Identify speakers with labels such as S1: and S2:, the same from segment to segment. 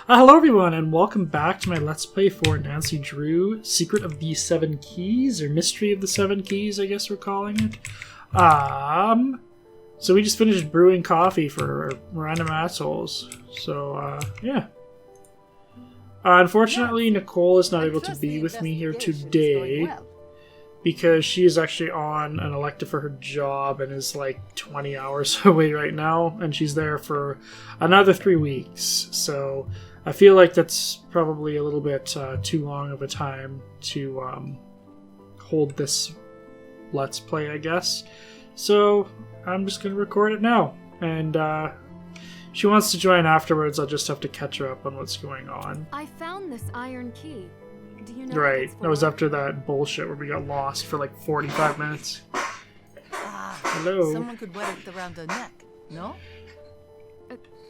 S1: Hello everyone, and welcome back to my Let's Play for Nancy Drew, Secret of the Seven Keys, or Mystery of the Seven Keys, I guess we're calling it. So we just finished brewing coffee for random assholes, so, yeah. Unfortunately, Nicole is not able to be with me here today, because she is actually on an elective for her job and is like 20 hours away right now, and she's there for another 3 weeks, so I feel like that's probably a little bit too long of a time to hold this Let's Play, I guess. So I'm just going to record it now. And she wants to join afterwards. I'll just have to catch her up on what's going on.
S2: I found this iron key. Do you know
S1: Right. That was after that bullshit where we got lost for like 45 minutes. Hello.
S3: Someone could wear it around her neck, no?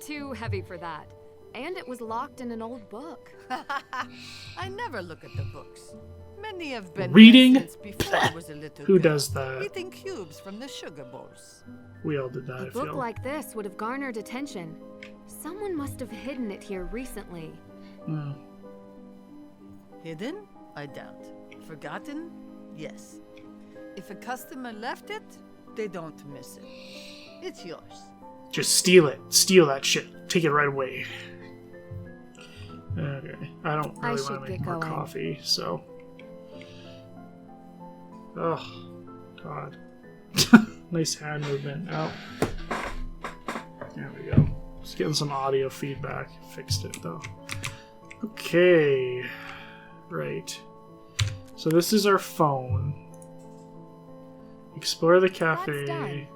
S2: Too heavy for that. And it was locked in an old book.
S3: I never look at the books. Many have been
S1: reading.
S3: Since before I was a little
S1: Who
S3: girl,
S1: does that?
S3: Eating cubes from the sugar bowls.
S1: We all did that,
S2: A book like this would have garnered attention. Someone must have hidden it here recently.
S3: Hidden? I doubt. Forgotten? Yes. If a customer left it, they don't miss it. It's yours.
S1: Just steal it. Steal that shit. Take it right away. Okay. I don't really want to make more coffee, so... Oh, God. Nice hand movement. Oh. There we go. Just getting some audio feedback. Fixed it, though. Okay. Right. So this is our phone. Explore the cafe.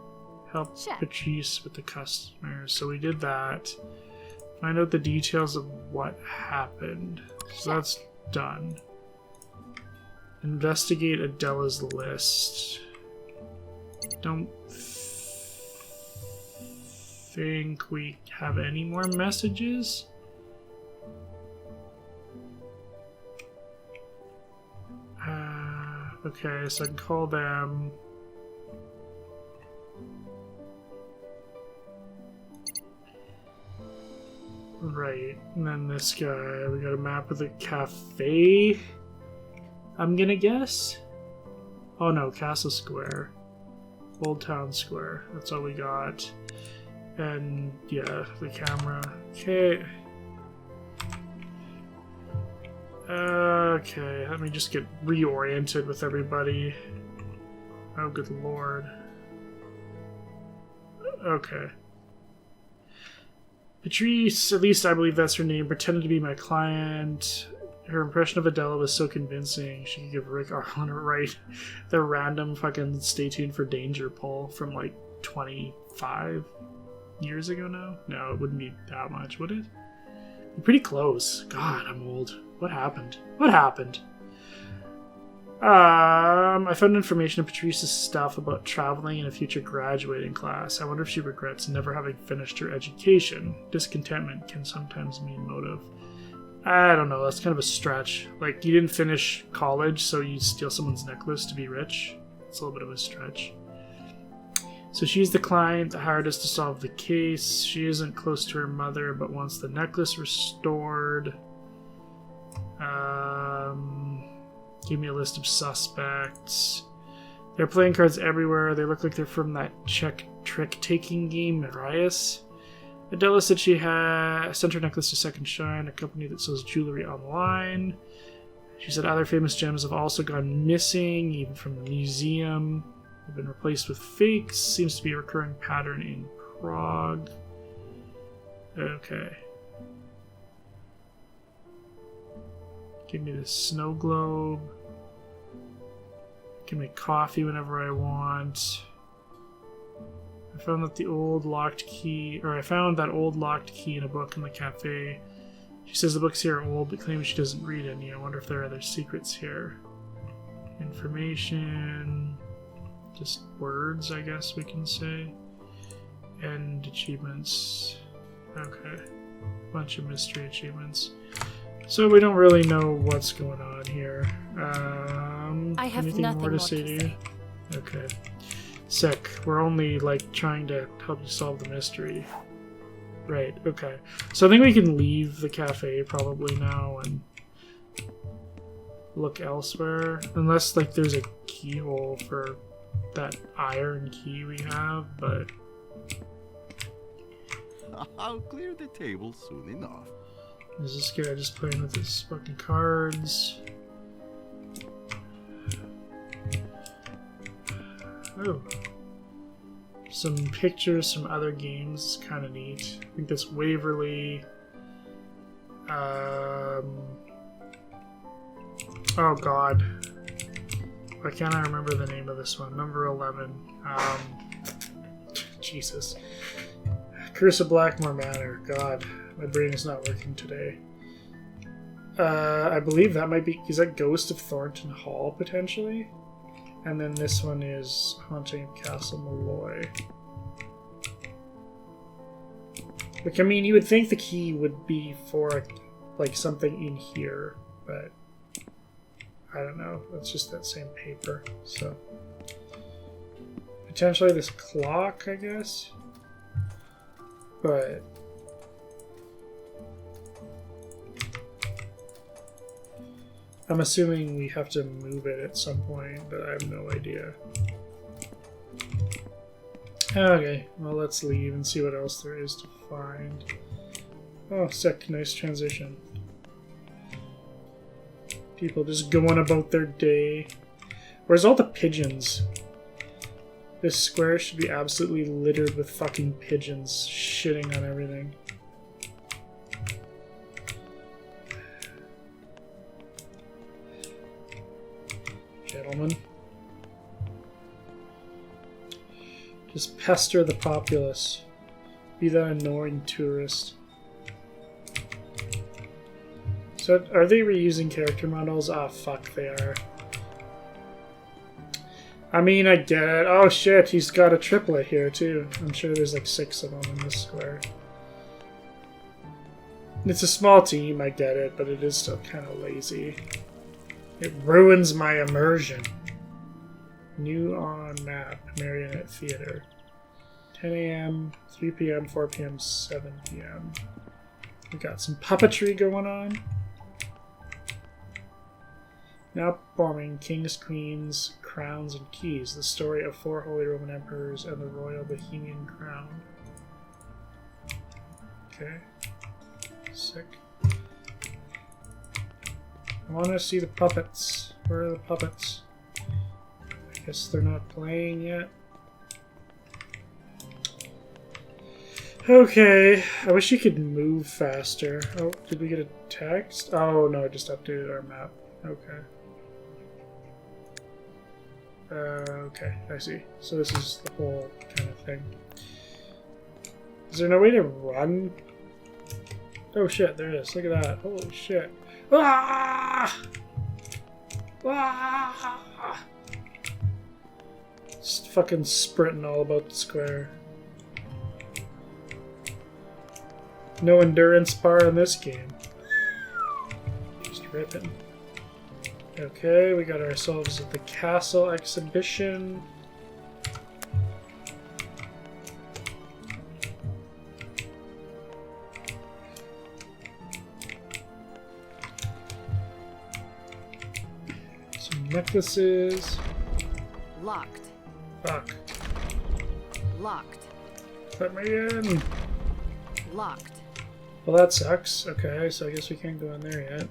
S1: Help Patrice with the customers. So we did that. Find out the details of what happened. So that's done. Investigate Adela's list. Don't think we have any more messages. Okay, so I can call them. Right, and then this guy, we got a map of the cafe, I'm gonna guess? Oh no, Castle Square. Old Town Square, that's all we got. And yeah, the camera. Okay. Okay, let me just get reoriented with everybody. Oh good lord. Okay. Patrice, at least I believe that's her name, pretended to be my client. Her impression of Adela was so convincing, she could give Rick Arlen a right. The random fucking stay tuned for danger poll from like 25 years ago now? No, it wouldn't be that much, would it? Pretty close. God, I'm old. What happened? What happened? I found information of Patrice's stuff about traveling in a future graduating class. I wonder if she regrets never having finished her education. Discontentment can sometimes mean motive. I don't know, that's kind of a stretch. Like, you didn't finish college, so you steal someone's necklace to be rich? It's a little bit of a stretch. So she's the client, the hired us to solve the case. She isn't close to her mother, but wants the necklace restored. Give me a list of suspects. There are playing cards everywhere. They look like they're from that Czech trick-taking game, Marius. Adela said she had sent her necklace to Second Shine, a company that sells jewelry online. She said other famous gems have also gone missing, even from the museum. They've been replaced with fakes. Seems to be a recurring pattern in Prague. Okay. Give me the snow globe. I can make coffee whenever I want. I found that old locked key in a book in the cafe. She says the books here are old, but claims she doesn't read any. I wonder if there are other secrets here. Information, just words, I guess we can say. And achievements. Okay, bunch of mystery achievements. So we don't really know what's going on here.
S2: I have
S1: anything
S2: nothing
S1: more to say to you? Okay. Sick. We're only, like, trying to help you solve the mystery. Right, okay. So I think we can leave the cafe probably now and look elsewhere. Unless, like, there's a keyhole for that iron key we have, but...
S4: I'll clear the table soon enough.
S1: Is this guy just playing with his fucking cards? Oh. Some pictures from other games. Kind of neat. I think that's Waverly. Oh god. Why can't I remember the name of this one? Number 11. Jesus. Curse of Blackmore Manor. God, my brain is not working today. I believe that might be... Is that Ghost of Thornton Hall, potentially? And then this one is Haunting of Castle Malloy. Like, I mean, you would think the key would be for, like, something in here, but... I don't know. It's just that same paper, so... Potentially this clock, I guess? But... I'm assuming we have to move it at some point, but I have no idea. Okay, well let's leave and see what else there is to find. Oh, sick. Nice transition. People just going about their day. Where's all the pigeons? This square should be absolutely littered with fucking pigeons shitting on everything. Gentlemen. Just pester the populace. Be that annoying tourist. So, are they reusing character models? Ah, fuck, they are. I mean, I get it. Oh shit, he's got a triplet here too. I'm sure there's like 6 of them in this square. It's a small team, I get it, but it is still kind of lazy. It ruins my immersion. New on map, Marionette Theater. 10 a.m., 3 p.m., 4 p.m., 7 p.m. We got some puppetry going on. Now bombing kings, queens, crowns, and keys. The story of 4 Holy Roman Emperors and the Royal Bohemian Crown. Okay. Sick. I want to see the puppets. Where are the puppets? I guess they're not playing yet. Okay. I wish you could move faster. Oh, did we get a text? Oh, no, it just updated our map. Okay. Okay, I see. So this is the whole kind of thing. Is there no way to run? Oh shit, there is. Look at that. Holy shit. Ah! Ah! Just fucking sprinting all about the square. No endurance bar in this game. Just ripping. Okay, we got ourselves at the castle exhibition. Some necklaces.
S3: Locked.
S1: Fuck.
S3: Locked.
S1: Let me in.
S3: Locked.
S1: Well, that sucks. Okay, so I guess we can't go in there yet.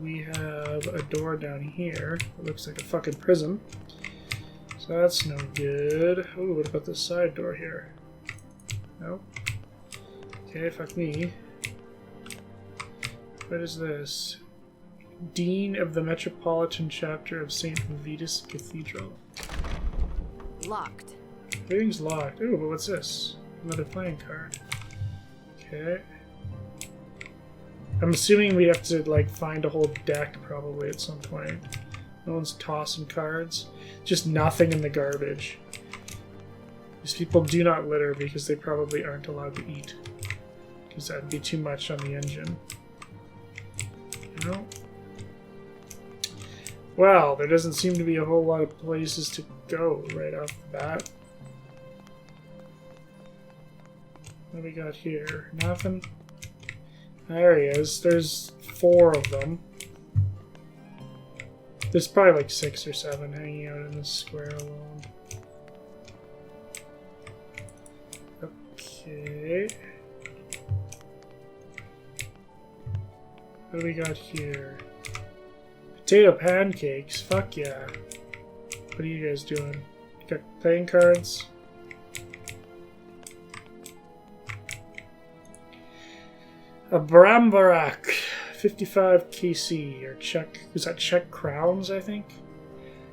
S1: We have a door down here. It looks like a fucking prison. So that's no good. Ooh, what about this side door here? Nope. Okay, fuck me. What is this? Dean of the Metropolitan Chapter of St. Vitus Cathedral.
S3: Locked.
S1: Everything's locked. Ooh, but what's this? Another playing card. Okay. I'm assuming we have to, like, find a whole deck probably at some point. No one's tossing cards. Just nothing in the garbage. These people do not litter because they probably aren't allowed to eat. Because that'd be too much on the engine. You know? Well, there doesn't seem to be a whole lot of places to go right off the bat. What do we got here? Nothing? There he is. There's 4 of them. There's probably like 6 or 7 hanging out in this square alone. Okay. What do we got here? Potato pancakes. Fuck yeah. What are you guys doing? Got playing cards? A Brambarak. 55 KC, or Czech. Is that Czech crowns, I think?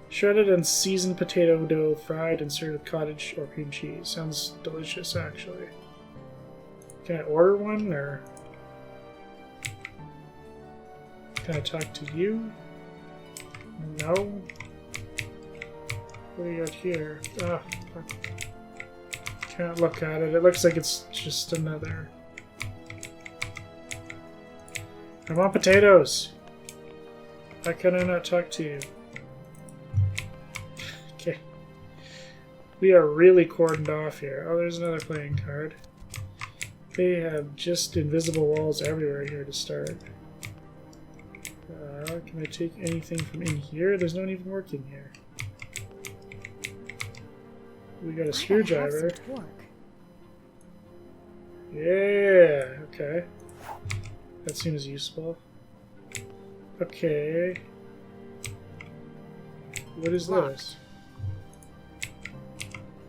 S1: Shredded and seasoned potato dough, fried and served with cottage or cream cheese. Sounds delicious, actually. Can I order one, or can I talk to you? No. What do you got here? Ah, fuck. Can't look at it. It looks like it's just another. I want potatoes. Why can I not talk to you? Okay. We are really cordoned off here. Oh, there's another playing card. They have just invisible walls everywhere here to start. Can I take anything from in here? There's no one even working here. We got a screwdriver. Yeah, okay. That seems useful. Okay. What is this?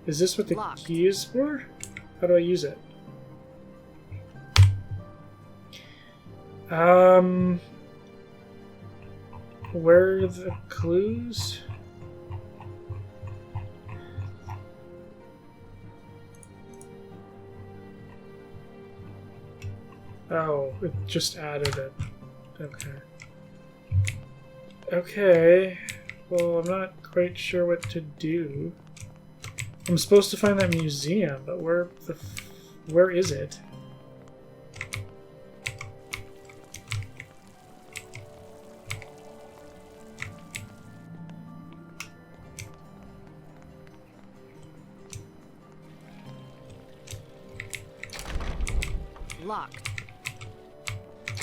S1: Is this what the key is for? How do I use it? Where are the clues? Oh, it just added it. Okay. Okay. Well, I'm not quite sure what to do. I'm supposed to find that museum, but where is it?
S2: Locked.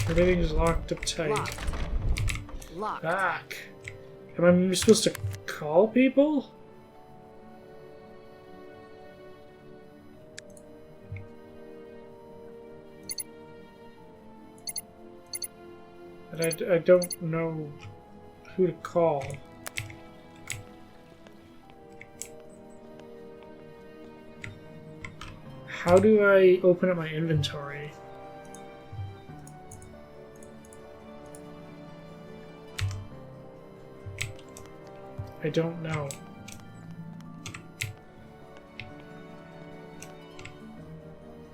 S1: Everything's locked up tight.
S2: Locked.
S1: Back. Am I supposed to call people? But I don't know who to call. How do I open up my inventory? I don't know.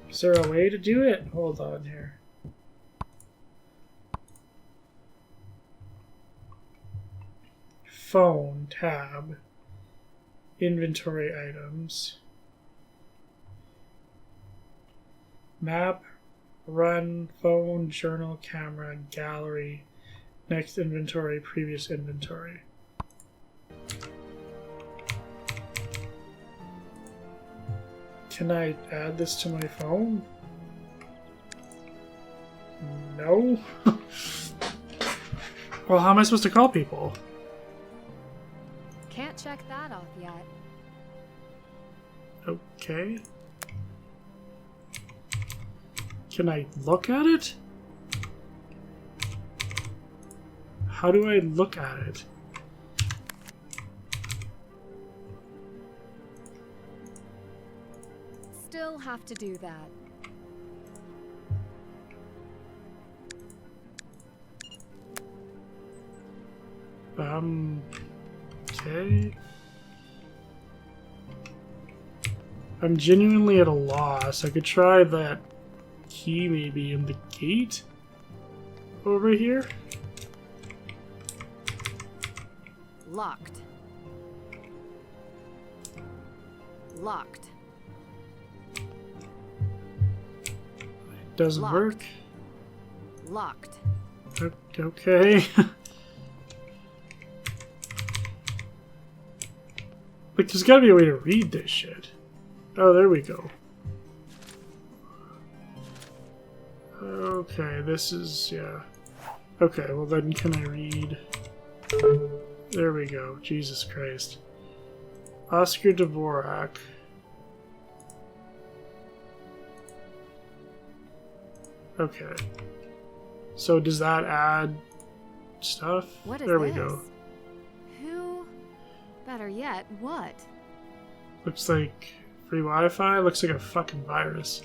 S1: Is there a way to do it? Hold on here. Phone tab. Inventory items. Map, run, phone, journal, camera, gallery, next inventory, previous inventory. Can I add this to my phone? No? Well, how am I supposed to call people?
S2: Can't check that off yet.
S1: Okay. Can I look at it? How do I look at it?
S2: Still have to do that.
S1: Okay. I'm genuinely at a loss. I could try that key maybe in the gate over here.
S2: Locked. Locked.
S1: It doesn't
S2: Locked.
S1: work.
S2: Locked.
S1: Okay. Like, there's gotta be a way to read this shit. Oh, there we go. Okay, this is, yeah. Okay, well then can I read? There we go. Jesus Christ. Oscar Dvorak. Okay. So does that add stuff?
S2: What is
S1: there we
S2: this?
S1: go.
S2: Who? Better yet, what?
S1: Looks like free Wi-Fi. Looks like a fucking virus.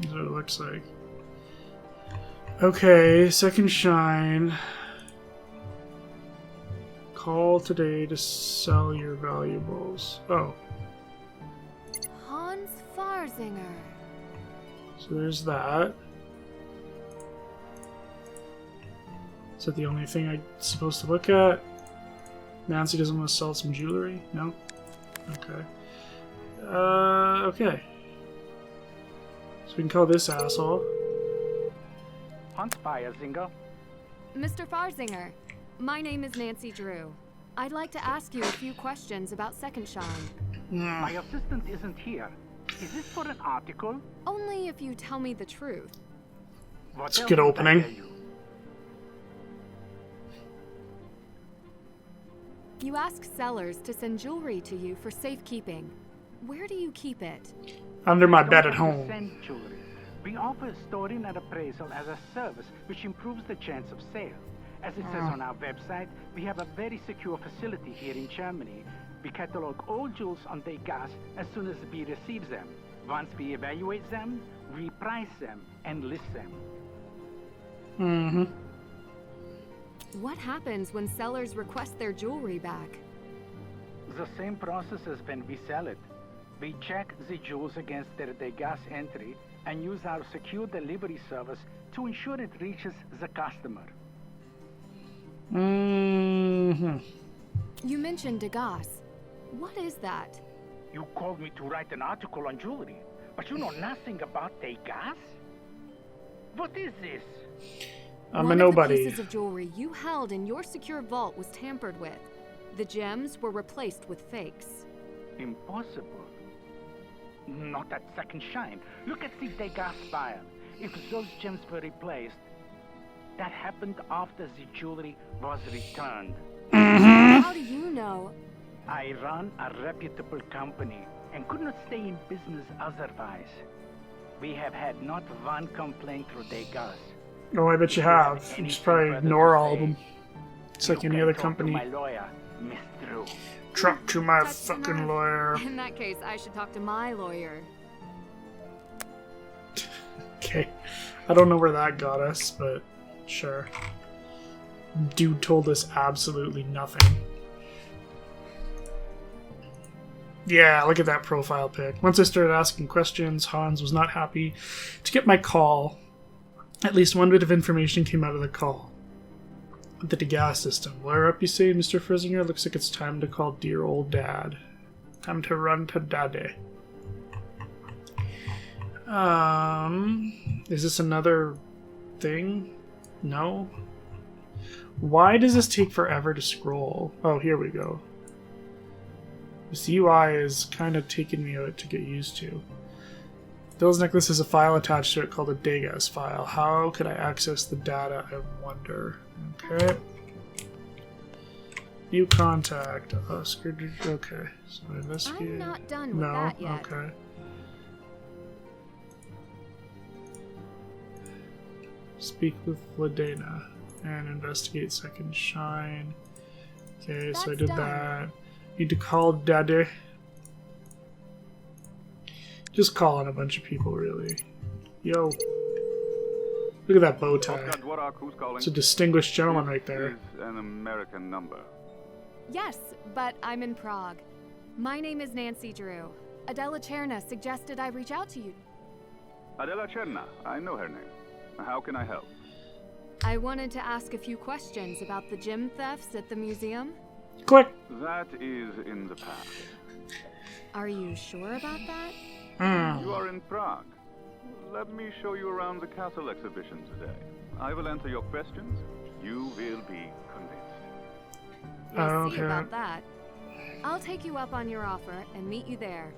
S1: That's what it looks like. Okay, second shine. Call today to sell your valuables. Oh.
S2: Hans Farzinger.
S1: So there's that. Is that the only thing I'm supposed to look at? Nancy doesn't want to sell some jewelry? No? Okay. Okay. So we can call this asshole.
S5: Hans Farzinger.
S2: Mr. Farzinger, my name is Nancy Drew. I'd like to ask you a few questions about Second Shine.
S5: My assistant isn't here. Is this for an article?
S2: Only if you tell me the truth.
S5: What
S1: It's a
S5: else
S1: good
S5: would I
S1: opening.
S5: tell you?
S2: You ask sellers to send jewelry to you for safekeeping. Where do you keep it?
S1: Under my
S5: We
S1: bed
S5: don't
S1: at
S5: have to
S1: home.
S5: send jewelry. We offer storing and appraisal as a service which improves the chance of sale. As it says on our website, we have a very secure facility here in Germany. We catalog all jewels on their gas as soon as we receive them. Once we evaluate them, we price them and list them.
S1: Mm-hmm.
S2: What happens when sellers request their jewelry back?
S5: The same process as when we sell it. We check the jewels against their gas entry and use our secure delivery service to ensure it reaches the customer.
S1: Mm-hmm.
S2: You mentioned Degas. What is that?
S5: You called me to write an article on jewelry, but you know nothing about Degas? What is this?
S1: I'm
S2: One
S1: a
S2: of the
S1: nobody.
S2: pieces of jewelry you held in your secure vault was tampered with. The gems were replaced with fakes.
S5: Impossible. Not at Second Shine. Look at the Degas file. If those gems were replaced, that happened after the jewelry was returned.
S2: How do you know?
S5: I run a reputable company and could not stay in business otherwise. We have had not one complaint through Degas.
S1: Oh, I bet you have. You just probably ignore all of them. It's like
S5: You
S1: any
S5: can
S1: other
S5: talk
S1: company.
S5: To my lawyer, Miss Drew.
S1: Talk to my
S2: That's
S1: fucking
S2: enough.
S1: lawyer.
S2: In that case, I should talk to my lawyer.
S1: Okay. I don't know where that got us, but sure. Dude told us absolutely nothing. Yeah, look at that profile pic. Once I started asking questions, Hans was not happy to get my call. At least one bit of information came out of the call. The Degas system. Where up, you say, Mr. Frisinger? Looks like it's time to call dear old dad. Time to run to daddy. Is this another thing? No? Why does this take forever to scroll? Oh, here we go. This UI is kind of taking me out to get used to. Bill's necklace has a file attached to it called a Degas file. How could I access the data, I wonder? Okay. View contact. Oscar. Okay. So investigate.
S2: I'm not done with
S1: No.
S2: that yet.
S1: Okay. Speak with Ladena and investigate Second Shine. Okay, so I
S2: That's
S1: did
S2: done.
S1: that. Need to call Daddy. Just calling a bunch of people, really. Yo. Look at that bow tie.
S6: Oscar Dvorak, who's calling?
S1: It's a distinguished gentleman right
S6: This
S1: there.
S6: is an American number.
S2: Yes, but I'm in Prague. My name is Nancy Drew. Adela Cherna suggested I reach out to you.
S6: Adela Cherna, I know her name. How can I help?
S2: I wanted to ask a few questions about the gem thefts at the museum.
S1: Click.
S6: That is in the past.
S2: Are you sure about that?
S6: You are in Prague. Let me show you around the castle exhibition today. I will answer your questions. You will be convinced.
S2: We'll see
S1: Okay.
S2: about that. I'll take you up on your offer and meet you there.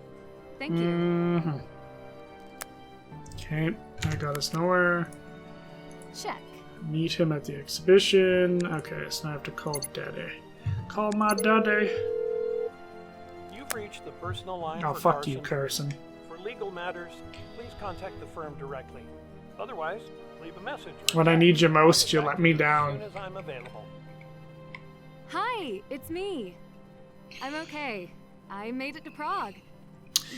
S2: Thank you.
S1: Mm-hmm. Okay, that got us nowhere.
S2: Check.
S1: Meet him at the exhibition. Okay, so now I have to call Daddy. Call my daddy.
S7: You've reached the personal line
S1: Oh,
S7: for
S1: fuck
S7: Carson.
S1: you, Carson.
S7: For legal matters, please contact the firm directly. Otherwise, leave a message.
S1: When I need you most, you let me down.
S7: As soon as I'm available.
S2: Hi, it's me. I'm okay. I made it to Prague.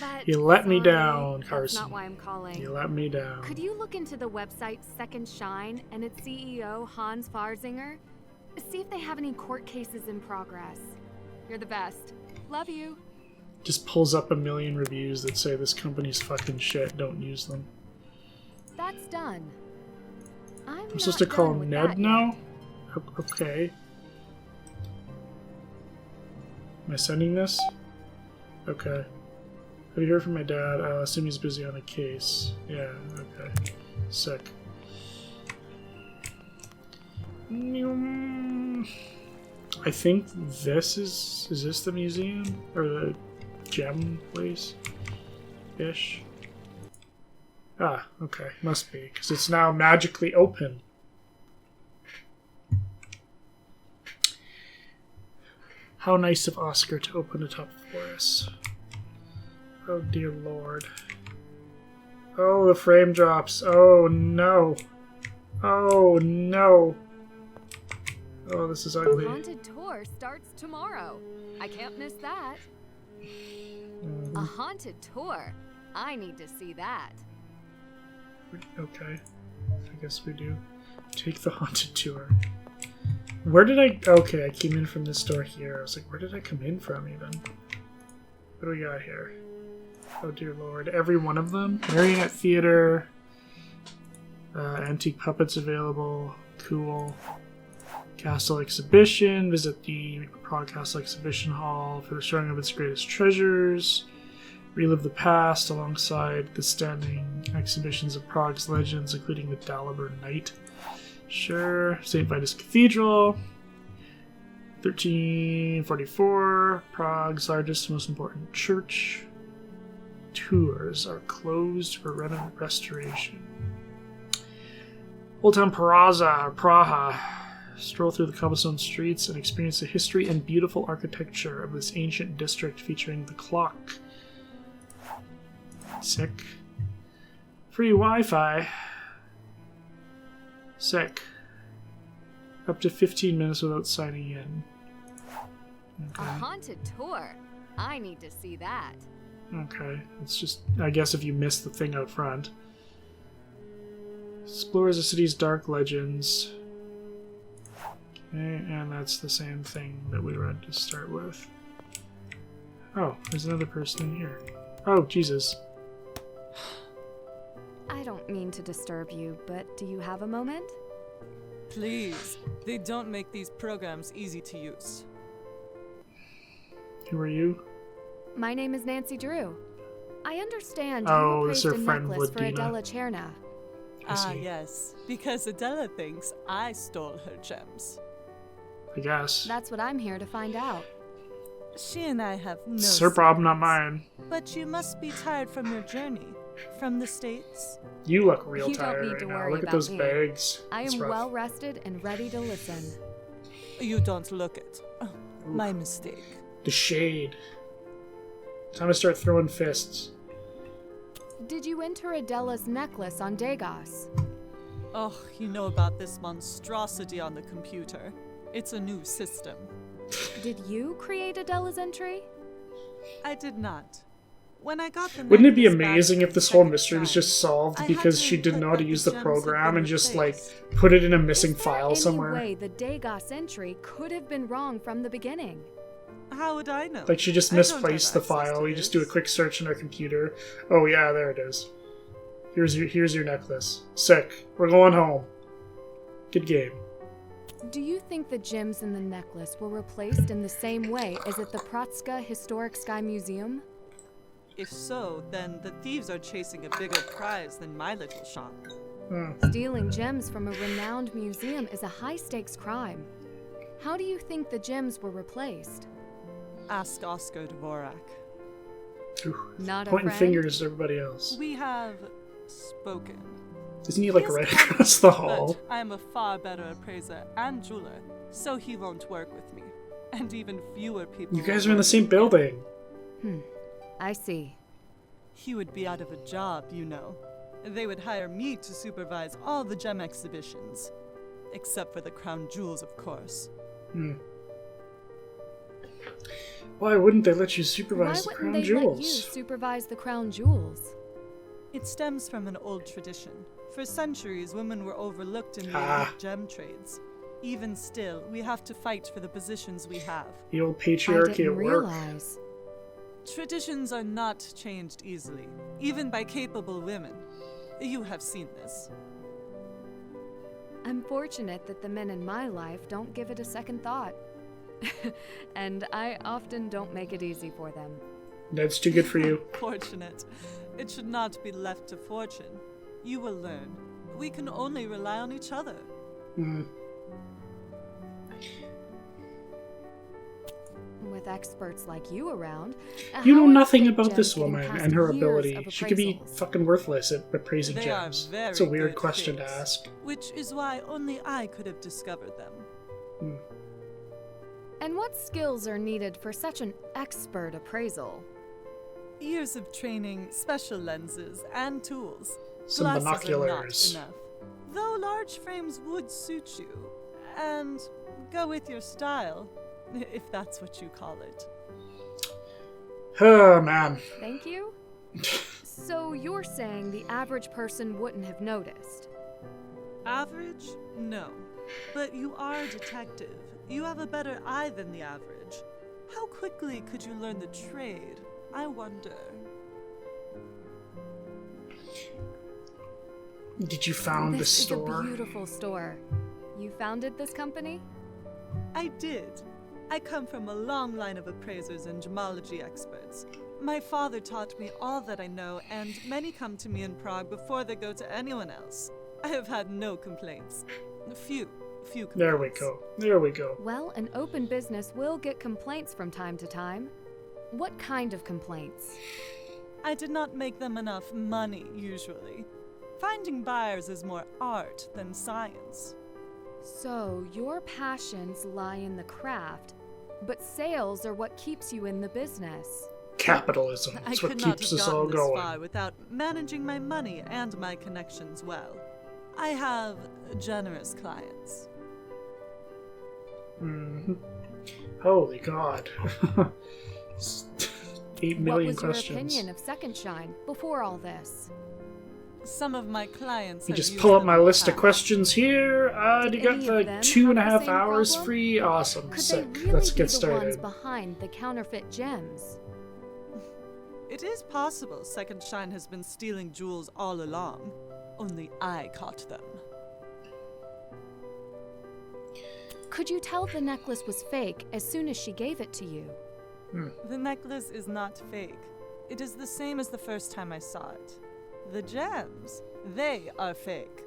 S2: But
S1: You let me
S2: sorry,
S1: down,
S2: that's
S1: Carson.
S2: not why I'm calling.
S1: You let me down.
S2: Could you look into the website Second Shine and its CEO, Hans Farzinger? See if they have any court cases in progress. You're the best. Love you.
S1: Just pulls up a million reviews that say this company's fucking shit, don't use them.
S2: That's done.
S1: I'm supposed to call Ned now? Okay. Am I sending this? Okay. Have you heard from my dad? I assume he's busy on a case. Yeah, okay. Sick. I think this is this the museum? Or the gem place? Ish? Ah, okay. Must be, because it's now magically open. How nice of Oscar to open it up for us. Oh dear lord. Oh, the frame drops. Oh no. Oh no. Oh, this is ugly.
S2: The haunted tour starts tomorrow. I can't miss that. A haunted tour? I need to see that.
S1: Okay. I guess we do. Take the haunted tour. Where did I... Okay, I came in from this door here. I was like, where did I come in from, even? What do we got here? Oh, dear lord. Every one of them? Marionette Theater. Antique puppets available. Cool. Castle Exhibition. Visit the Prague Castle Exhibition Hall for the showing of its greatest treasures. Relive the past alongside the standing exhibitions of Prague's legends, including the Dalibor Knight. Sure. St. Vitus Cathedral. 1344. Prague's largest, most important church. Tours are closed for restoration. Old Town Praha. Stroll through the cobblestone streets and experience the history and beautiful architecture of this ancient district featuring the clock. Sick. Free Wi-Fi. Sick. Up to 15 minutes without signing in.
S2: A haunted tour? I need to see that.
S1: Okay. It's just, I guess if you missed the thing out front. Explores the city's dark legends. Okay, and that's the same thing that we read to start with. Oh, there's another person in here. Oh, Jesus.
S2: I don't mean to disturb you, but do you have a moment?
S8: Please, they don't make these programs easy to use.
S1: Who are you?
S2: My name is Nancy Drew. I understand
S1: Oh,
S2: you
S1: this
S2: appraised
S1: is
S2: a
S1: her friend
S2: necklace for
S1: Ladina.
S2: Adela Cherna.
S8: Ah, yes, because Adela thinks I stole her gems.
S1: I guess.
S2: That's what I'm here to find out.
S8: She and I have no
S1: It's her problem, not
S8: secrets.
S1: mine.
S8: But you must be tired from your journey. From the States?
S1: You look real
S2: You don't
S1: tired
S2: need
S1: right
S2: to
S1: now.
S2: worry
S1: Look at
S2: about
S1: those
S2: me.
S1: bags.
S2: I
S1: It's
S2: am
S1: rough.
S2: well rested and ready to listen.
S8: You don't look it. Oh, my mistake.
S1: The shade. Time to start throwing fists.
S2: Did you enter Adela's necklace on Degas?
S8: Oh, you know about this monstrosity on the computer. It's a new system.
S2: Did you create Adela's entry?
S8: I did not. When I got the
S1: Wouldn't it be
S8: necklace back
S1: amazing
S8: from
S1: if this whole
S8: Second
S1: mystery was
S8: Shine,
S1: just solved
S8: I had
S1: because
S8: to
S1: she didn't
S8: input
S1: know how to
S8: that
S1: use
S8: the
S1: the
S8: gems had
S1: program
S8: been
S1: and just like
S8: replaced.
S1: put it in a missing
S2: Is there
S1: file
S2: any
S1: somewhere?
S2: way the Degas entry could have been wrong from the beginning?
S8: How would I know?
S1: Like she just
S8: I don't have
S1: misplaced the
S8: access
S1: file.
S8: to
S1: You just do a
S8: this.
S1: quick search on our computer. Oh yeah, there it is. Here's your necklace. Sick. We're going home. Good game.
S2: Do you think the gems in the necklace were replaced in the same way as at the Pratska Historic Sky Museum?
S8: If so, then the thieves are chasing a bigger prize than my little shop.
S2: Stealing gems from a renowned museum is a high-stakes crime. How do you think the gems were replaced?
S8: Ask Oscar Dvorak.
S1: Ooh,
S2: Not a
S1: pointing
S2: friend?
S1: fingers at everybody else.
S8: We have spoken.
S1: Isn't he like
S8: He is
S1: right
S8: kind,
S1: across the hall?
S8: But I am a far better appraiser and jeweler, so he won't work with me. And even fewer people.
S1: You guys are
S8: will
S1: in the
S8: work
S1: same
S8: with him.
S1: building.
S2: I see.
S8: He would be out of a job, you know. They would hire me to supervise all the gem exhibitions. Except for the Crown Jewels, of course.
S1: Why wouldn't they let you
S2: Why
S1: supervise the
S2: wouldn't
S1: Crown
S2: they let you
S1: Jewels?
S2: supervise the Crown Jewels?
S8: It stems from an old tradition. For centuries, women were overlooked in the
S1: Ah.
S8: elite gem trades. Even still, we have to fight for the positions we have.
S1: The old
S2: I
S1: patriarchy
S2: didn't
S1: at work.
S2: realize.
S8: Traditions are not changed easily, even by capable women. You have seen this.
S2: I'm fortunate that the men in my life don't give it a second thought. And I often don't make it easy for them.
S1: That's too good for you.
S8: Fortunate. It should not be left to fortune. You will learn. We can only rely on each other.
S2: With experts like you around,
S1: You know
S2: how are
S1: nothing
S2: fake
S1: about
S2: gems
S1: this
S2: getting
S1: woman
S2: past
S1: and her
S2: years
S1: ability.
S2: of
S1: She could be
S2: appraisals?
S1: fucking worthless at appraising
S8: They
S1: gems.
S8: are very
S1: It's a weird
S8: good
S1: question to
S8: fits,
S1: ask.
S8: Which is why only I could have discovered them.
S2: And what skills are needed for such an expert appraisal?
S8: Years of training, special lenses, and tools.
S1: Some
S8: Glasses
S1: binoculars.
S8: are not enough. Though large frames would suit you, and go with your style, if that's what you call it.
S1: Oh, man.
S2: Thank you? So you're saying the average person wouldn't have noticed?
S8: Average? No. But you are a detective. You have a better eye than the average. How quickly could you learn the trade? I wonder.
S1: Did you found the
S2: This is
S1: store?
S2: a beautiful store. You founded this company?
S8: I did. I come from a long line of appraisers and gemology experts. My father taught me all that I know, and many come to me in Prague before they go to anyone else. I have had no complaints. Few complaints.
S1: There we go. There we go.
S2: Well, an open business will get complaints from time to time. What kind of complaints?
S8: I did not make them enough money, usually. Finding buyers is more art than science.
S2: So, your passions lie in the craft, but sales are what keeps you in the business.
S1: Capitalism.
S8: I
S1: That's
S8: could
S1: what
S8: not
S1: keeps
S8: have
S1: us all
S8: gotten this
S1: going.
S8: far without managing my money and my connections well. I have generous clients.
S1: Holy God. 8 million
S2: What was
S1: questions.
S2: your opinion of Second Shine before all this?
S8: Some of my clients
S1: You
S8: have
S1: just
S8: used
S1: pull up
S8: them
S1: my
S8: in the
S1: list of
S8: past.
S1: questions here.
S2: Did
S1: You got
S2: any of
S1: the
S2: them
S1: 2.5
S2: have the same
S1: hours
S2: problem?
S1: free. Awesome.
S2: Could
S1: Sick.
S2: they really
S1: Let's
S2: be
S1: get
S2: the
S1: started.
S2: ones behind the counterfeit gems?
S8: It is possible Second Shine has been stealing jewels all along. Only I caught them.
S2: Could you tell the necklace was fake as soon as she gave it to you?
S8: The necklace is not fake. It is the same as the first time I saw it. The gems, they are fake.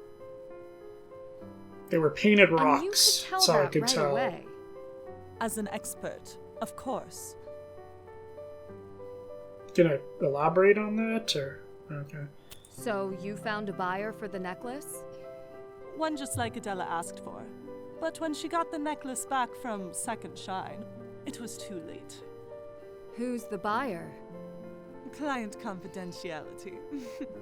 S1: They were painted
S2: And you
S1: rocks.
S2: could tell
S1: That's all I
S2: that
S1: could
S2: right
S1: tell.
S2: away.
S8: As an expert, of course.
S1: Gonna elaborate on that, or okay?
S2: So you found a buyer for the necklace?
S8: One just like Adela asked for. But when she got the necklace back from Second Shine, it was too late.
S2: Who's the buyer?
S8: Client confidentiality.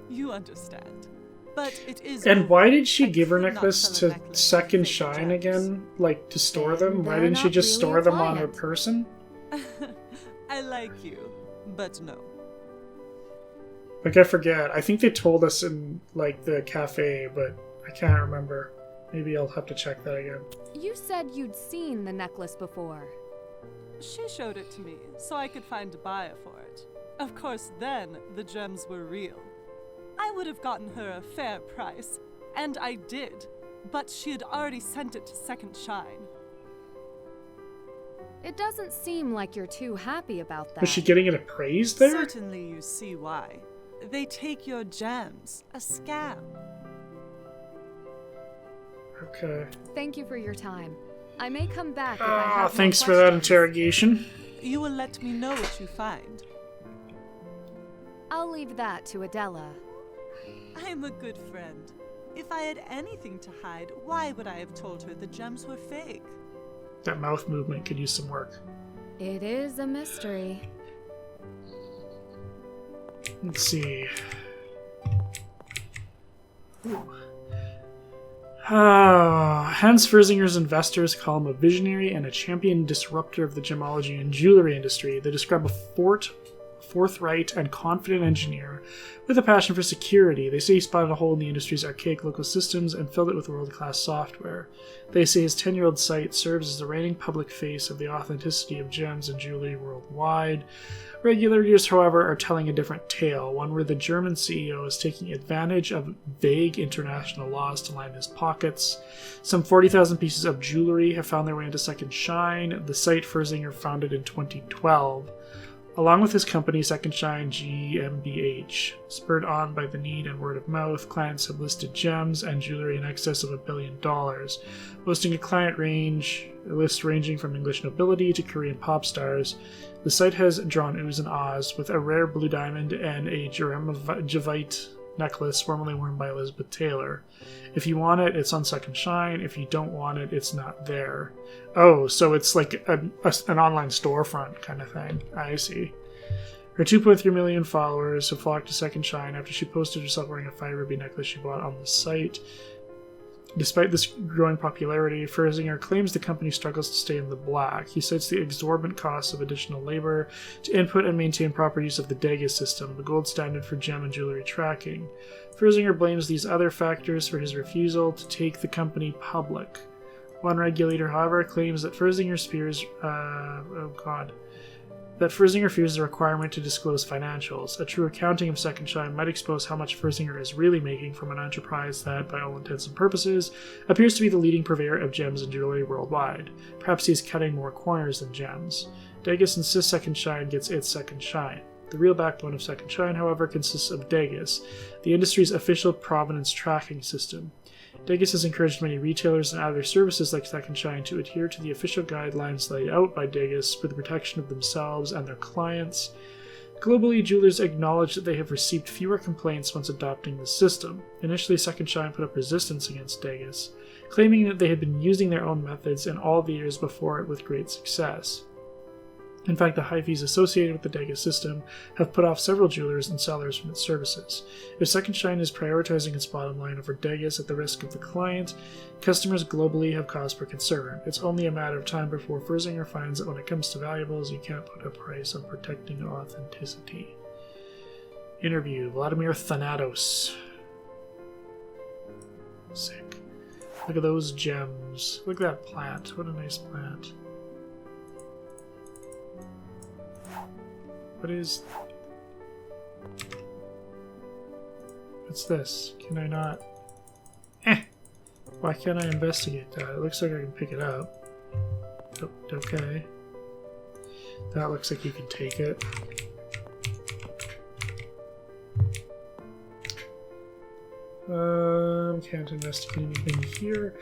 S8: You understand. But it is.
S1: And why did she
S8: I
S1: give her
S8: could not
S1: necklace
S8: sell a
S1: to
S8: necklace
S1: Second
S8: with fake
S1: Shine
S8: gems.
S1: again? Like, to store
S2: Then
S1: them? Why
S2: they're
S1: didn't she
S2: not
S1: just
S2: really
S1: store
S2: a
S1: them on her
S2: client.
S1: person?
S8: I like you, but no.
S1: Like, I forget. I think they told us in, like, the cafe, but I can't remember. Maybe I'll have to check that again.
S2: You said you'd seen the necklace before.
S8: She showed it to me, so I could find a buyer for it. Of course, then the gems were real. I would have gotten her a fair price, and I did, but she had already sent it to Second Shine.
S2: It doesn't seem like you're too happy about that.
S1: Was she getting it appraised there?
S8: Certainly you see why. They take your gems. A scam.
S1: Okay.
S2: Thank you for your time. I may come back if I have more
S1: Thanks for that
S2: questions.
S1: interrogation.
S8: you will let me know what you find.
S2: I'll leave that to Adela.
S8: I'm a good friend. If I had anything to hide, why would I have told her the gems were fake?
S1: That mouth movement could use some work.
S2: It is a mystery.
S1: Let's see. Hans Ferzinger's investors call him a visionary and a champion disruptor of the gemology and jewelry industry. They describe a forthright and confident engineer with a passion for security. They say he spotted a hole in the industry's archaic local systems and filled it with world-class software. They say his 10-year-old site serves as the reigning public face of the authenticity of gems and jewelry worldwide. Regulators, however, are telling a different tale, one where the German CEO is taking advantage of vague international laws to line his pockets. Some 40,000 pieces of jewelry have found their way into Second Shine, the site Ferzinger founded in 2012. Along with his company, Second Shine GmbH. Spurred on by the need and word of mouth, clients have listed gems and jewelry in excess of $1 billion, boasting a client list ranging from English nobility to Korean pop stars. The site has drawn oohs and ahs, with a rare blue diamond and a Jeremavite necklace formerly worn by Elizabeth Taylor. If you want it, it's on Second Shine. If you don't want it, it's not there. Oh, so it's like an online storefront kind of thing. I see. Her 2.3 million followers have flocked to Second Shine after she posted herself wearing a 5 ruby necklace she bought on the site. Despite this growing popularity, Ferzinger claims the company struggles to stay in the black. He cites the exorbitant costs of additional labor to input and maintain proper use of the Degas system, the gold standard for gem and jewelry tracking. Ferzinger blames these other factors for his refusal to take the company public. One regulator, however, claims that Ferzinger fears the requirement to disclose financials. A true accounting of Second Shine might expose how much Ferzinger is really making from an enterprise that, by all intents and purposes, appears to be the leading purveyor of gems and jewelry worldwide. Perhaps he's cutting more corners than gems. Degas insists Second Shine gets its Second Shine. The real backbone of Second Shine, however, consists of Degas, the industry's official provenance tracking system. Degas has encouraged many retailers and other services like Second Shine to adhere to the official guidelines laid out by Degas for the protection of themselves and their clients. Globally, jewelers acknowledge that they have received fewer complaints once adopting the system. Initially, Second Shine put up resistance against Degas, claiming that they had been using their own methods in all the years before it with great success. In fact, the high fees associated with the Degas system have put off several jewelers and sellers from its services. If Second Shine is prioritizing its bottom line over Degas at the risk of the client, customers globally have cause for concern. It's only a matter of time before Ferzinger finds that when it comes to valuables, you can't put a price on protecting authenticity. Interview: Vladimir Thanatos. Sick. Look at those gems. Look at that plant. What a nice plant. What's this? Can I not? Why can't I investigate that? It looks like I can pick it up. Oh, okay. That looks like you can take it. Can't investigate anything here.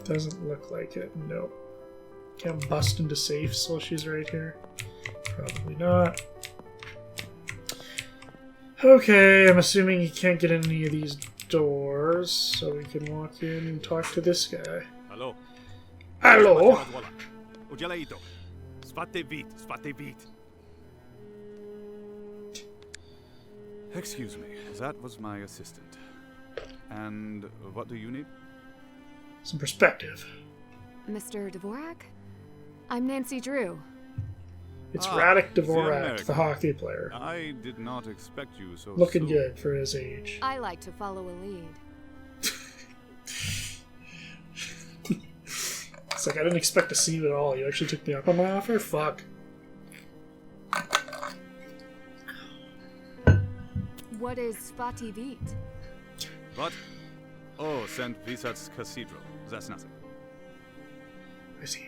S1: Doesn't look like it, no. Can't bust into safes while she's right here. Probably not. Okay, I'm assuming you can't get in any of these doors, so we can walk in and talk to this guy.
S9: Hello.
S1: Hello.
S6: Excuse me, that was my assistant. And what do you need?
S1: Some perspective.
S2: Mr. Dvorak? I'm Nancy Drew.
S1: It's Radek
S6: the
S1: Dvorak,
S6: American.
S1: the hockey player.
S6: I did not expect you so
S1: Looking
S6: soon.
S1: good for his age.
S2: I like to follow a lead.
S1: It's like, I didn't expect to see you at all. You actually took me up on my offer? Fuck.
S2: What is Svati Vit?
S6: What? Oh, St. Visat's Cathedral. That's nothing.
S1: I see.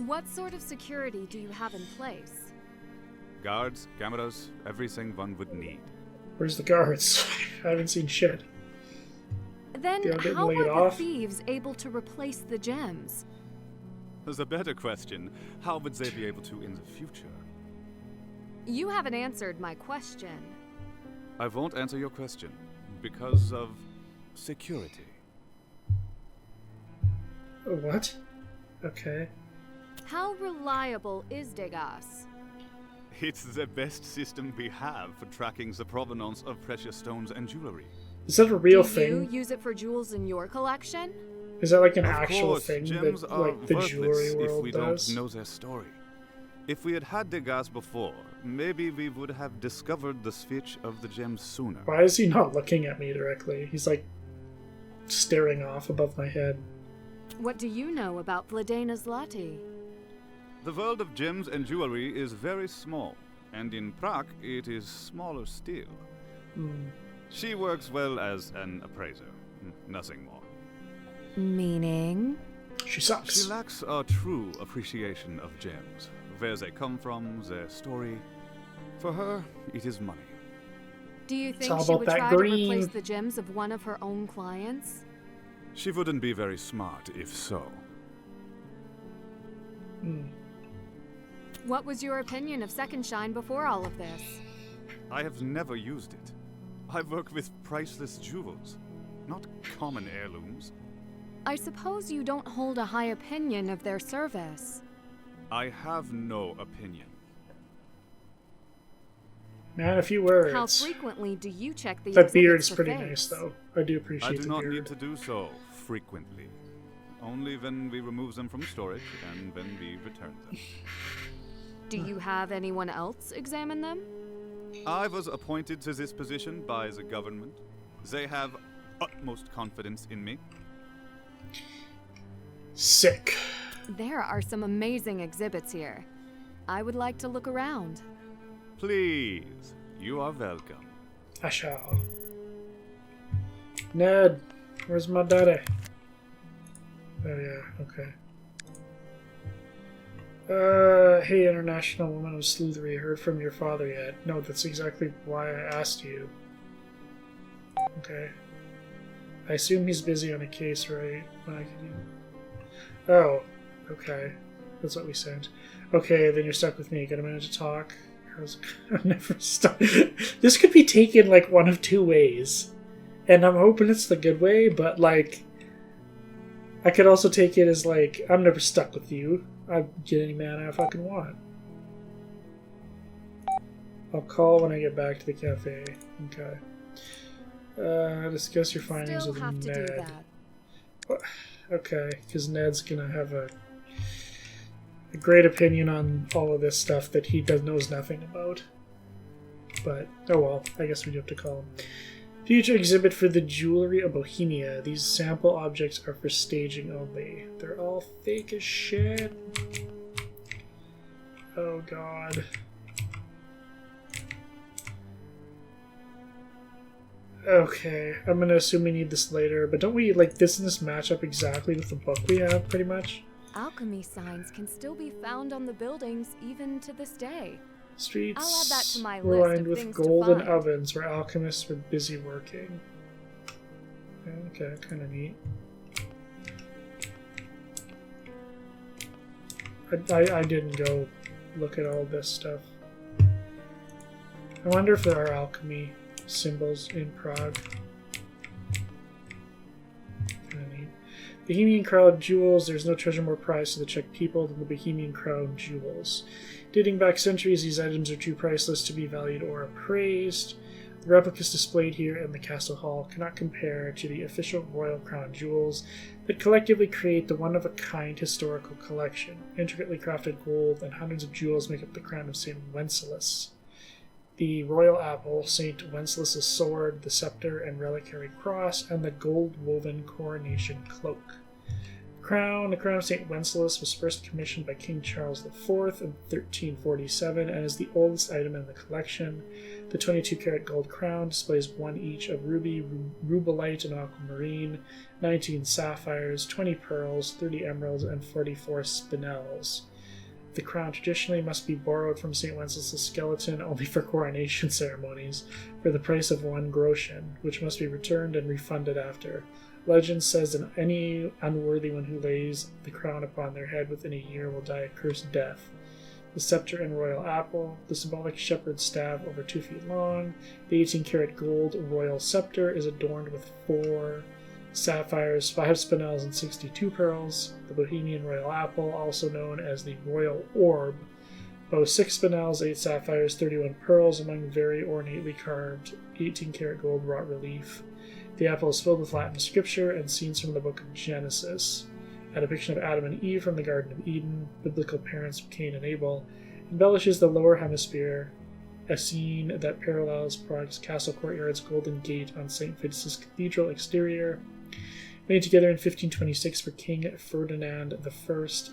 S2: What sort of security do you have in place?
S6: Guards, cameras, everything one would need.
S1: Where's the guards? I haven't seen shit.
S2: Then
S1: They all getting
S2: how
S1: laid
S2: were the
S1: off?
S2: thieves able to replace the gems?
S6: The better question, how would they be able to in the future?
S2: You haven't answered my question.
S6: I won't answer your question because of security.
S1: What? Okay.
S2: How reliable is Degas?
S6: It's the best system we have for tracking the provenance of precious stones and jewelry.
S1: Is that a real
S2: Do
S1: thing?
S2: you use it for jewels in your collection?
S1: Is that like an
S6: Of
S1: actual
S6: course,
S1: thing
S6: gems
S1: that
S6: are
S1: like the
S6: worthless
S1: jewelry
S6: if
S1: world
S6: we
S1: does?
S6: don't know their story. If we had had Degas before, maybe we would have discovered the switch of the gems sooner.
S1: Why is he not looking at me directly? He's like staring off above my head.
S2: What do you know about Vladena Zlati?
S6: The world of gems and jewelry is very small, and in Prague it is smaller still. She works well as an appraiser, nothing more.
S2: Meaning?
S1: She sucks.
S6: She lacks a true appreciation of gems, where they come from, their story. For her, it is money.
S2: Do you
S1: all
S2: think she
S1: about
S2: would
S1: that
S2: try
S1: green.
S2: to replace the gems of one of her own clients?
S6: She wouldn't be very smart if so.
S2: What was your opinion of Second Shine before all of this?
S6: I have never used it. I work with priceless jewels, not common heirlooms.
S2: I suppose you don't hold a high opinion of their service.
S6: I have no opinion.
S1: Man, a few words.
S2: How frequently do you check the
S1: That
S2: exhibits
S1: beard's
S2: for
S1: pretty
S2: fakes?
S1: nice, though. I do
S6: I
S1: appreciate
S6: do
S1: the
S6: not
S1: beard.
S6: need to do so frequently. Only when we remove them from storage and when we return them.
S2: Do you have anyone else examine them?
S6: I was appointed to this position by the government. They have utmost confidence in me.
S1: Sick.
S2: There are some amazing exhibits here. I would like to look around.
S6: Please, you are welcome.
S1: I shall. Ned, where's my daddy? Oh yeah, okay. Hey, International Woman of Sleuthery, heard from your father yet? No, that's exactly why I asked you. Okay. I assume he's busy on a case, right? When I can... Oh, okay. That's what we sent. Okay, then you're stuck with me. Got a minute to talk? I'm never stuck. This could be taken like one of two ways. And I'm hoping it's the good way, but like... I could also take it as like, I'm never stuck with you. I get any mana I fucking want. I'll call when I get back to the cafe. Okay. Discuss your findings
S2: Still
S1: with
S2: have to
S1: Ned.
S2: do that.
S1: What? Okay, because Ned's gonna have a great opinion on all of this stuff that he knows nothing about. But, oh well, I guess we do have to call him. Future exhibit for the jewelry of Bohemia. These sample objects are for staging only. They're all fake as shit. Oh god. Okay, I'm gonna assume we need this later, but don't we, like, doesn't this match up exactly with the book we have, pretty much?
S2: Alchemy signs can still be found on the buildings even to this day.
S1: Streets
S2: I'll add that to my
S1: were
S2: list
S1: lined
S2: of
S1: with
S2: things to
S1: golden
S2: find.
S1: ovens where alchemists were busy working. Okay, kind of neat. I didn't go look at all this stuff. I wonder if there are alchemy symbols in Prague. Kind of neat. Bohemian Crown Jewels. There's no treasure more prized to the Czech people than the Bohemian Crown Jewels. Dating back centuries, these items are too priceless to be valued or appraised. The replicas displayed here in the Castle Hall cannot compare to the official Royal Crown Jewels that collectively create the one-of-a-kind historical collection. Intricately crafted gold and hundreds of jewels make up the crown of St. Wenceslas. The royal apple, St. Wenceslas' sword, the scepter and reliquary cross, and the gold-woven coronation cloak. The crown of St. Wenceslas was first commissioned by King Charles IV in 1347 and is the oldest item in the collection. The 22-karat gold crown displays one each of ruby, rubellite, and aquamarine, 19 sapphires, 20 pearls, 30 emeralds, and 44 spinels. The crown traditionally must be borrowed from St. Wenceslas' skeleton only for coronation ceremonies, for the price of 1 groschen, which must be returned and refunded after. Legend says that any unworthy one who lays the crown upon their head within a year will die a cursed death. The scepter and royal apple, the symbolic shepherd's staff over 2 feet long, the 18-karat gold royal scepter is adorned with 4 sapphires, 5 spinels, and 62 pearls. The Bohemian royal apple, also known as the royal orb, boasts 6 spinels, 8 sapphires, 31 pearls among very ornately carved 18-karat gold wrought relief. The apple is filled with Latin scripture and scenes from the book of Genesis. A depiction of Adam and Eve from the Garden of Eden, biblical parents of Cain and Abel, embellishes the lower hemisphere, a scene that parallels Prague's castle courtyard's golden gate on St. Vitus's Cathedral exterior. Made together in 1526 for King Ferdinand I,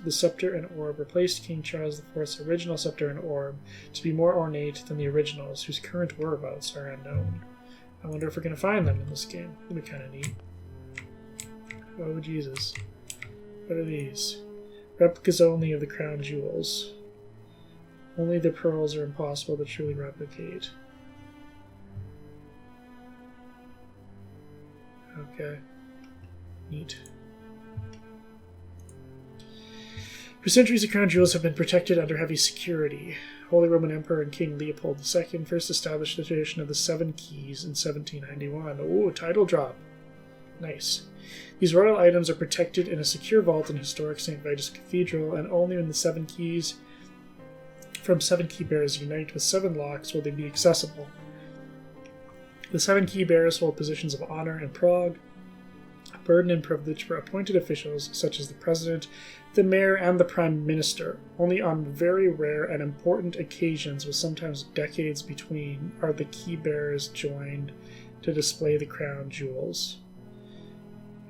S1: the scepter and orb replaced King Charles IV's original scepter and orb to be more ornate than the originals, whose current whereabouts are unknown. I wonder if we're going to find them in this game. That'd be kind of neat. Oh, Jesus. What are these? Replicas only of the crown jewels. Only the pearls are impossible to truly replicate. Okay. Neat. For centuries, the crown jewels have been protected under heavy security. Holy Roman Emperor and King Leopold II first established the tradition of the 7 keys in 1791. Ooh, title drop. Nice. These royal items are protected in a secure vault in historic St. Vitus Cathedral, and only when the 7 keys from 7 key bearers unite with 7 locks will they be accessible. The 7 key bearers hold positions of honor in Prague, a burden and privilege for appointed officials such as the president, the mayor, and the prime minister. Only on very rare and important occasions, with sometimes decades between, are the key bearers joined to display the crown jewels.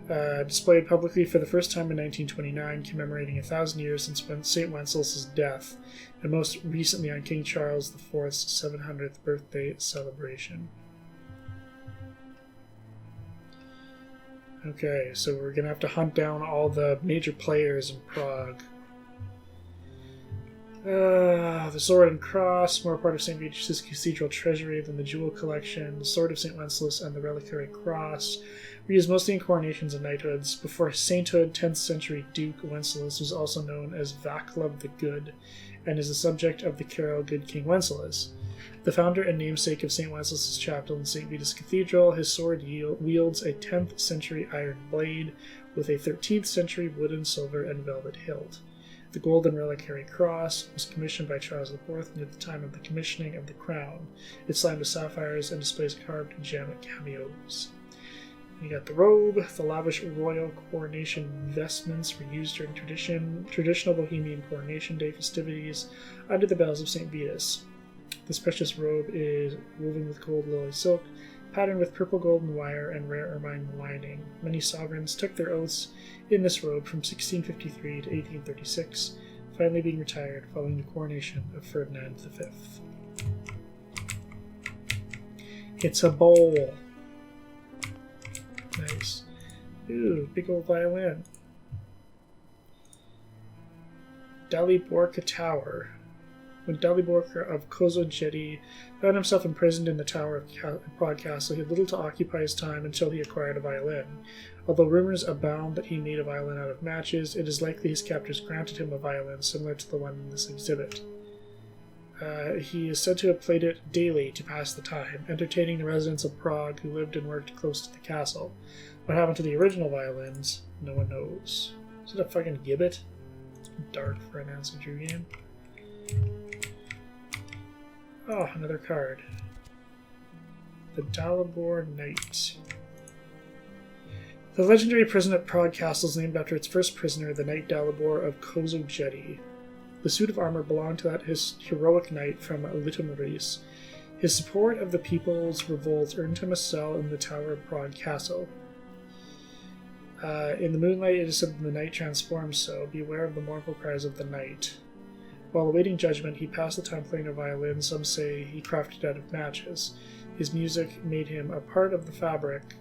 S1: Displayed publicly for the first time in 1929, commemorating 1,000 years since St. Wenceslaus' death, and most recently on King Charles IV's 700th birthday celebration. Okay, so we're going to have to hunt down all the major players in Prague. The Sword and Cross, more part of St. Vitus's Cathedral treasury than the Jewel Collection, the Sword of St. Wenceslaus, and the Reliquary Cross were used mostly in coronations and knighthoods. Before sainthood, 10th century Duke Wenceslaus was also known as Vaclav the Good, and is the subject of the carol Good King Wenceslaus. The founder and namesake of St. Wenceslaus' chapel in St. Vitus Cathedral, his sword wields a 10th century iron blade with a 13th century wooden, silver, and velvet hilt. The Golden Reliquary Cross was commissioned by Charles IV near the time of the commissioning of the crown. It's lined with sapphires and displays carved gem cameos. You got the robe. The lavish royal coronation vestments were used during traditional Bohemian coronation day festivities under the bells of St. Vitus. This precious robe is woven with gold lily silk, patterned with purple golden wire and rare ermine lining. Many sovereigns took their oaths in this robe from 1653 to 1836, finally being retired following the coronation of Ferdinand V. It's a bowl. Nice. Ooh, big old violin. Daliborka Tower. When Dalibor of Kozogedy found himself imprisoned in the tower of Prague Castle, he had little to occupy his time until he acquired a violin. Although rumors abound that he made a violin out of matches, it is likely his captors granted him a violin similar to the one in this exhibit. He is said to have played it daily to pass the time, entertaining the residents of Prague who lived and worked close to the castle. What happened to the original violins, no one knows. Is it a fucking gibbet? Dark for an Nancy Drew game. Oh, another card. The Dalibor Knight. The legendary prison at Prague Castle is named after its first prisoner, the Knight Dalibor of Kozogedy. The suit of armor belonged to that heroic knight from Litoměřice. His support of the people's revolt earned him a cell in the tower of Prague Castle. In the moonlight, it is said that the knight transforms so. Beware of the mournful cries of the knight. While awaiting judgment, he passed the time playing a violin. Some say he crafted out of matches. His music made him a part of the fabric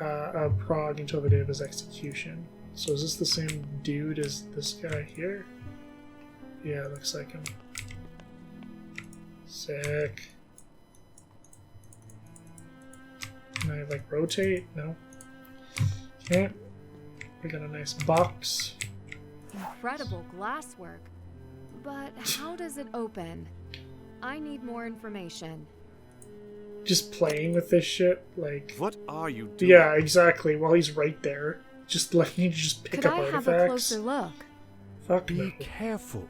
S1: of Prague until the day of his execution. So is this the same dude as this guy here? Yeah, it looks like him. Sick. Can I, like, rotate? No? Okay. We got a nice box.
S2: Incredible glasswork. But how does it open? I need more information.
S1: Just playing with this shit, like...
S6: What are you doing?
S1: Yeah, exactly. While he's right there. Just letting you just pick
S2: Could
S1: up
S2: I
S1: artifacts.
S2: have a closer look?
S1: Fuck
S6: Be
S1: no.
S6: careful.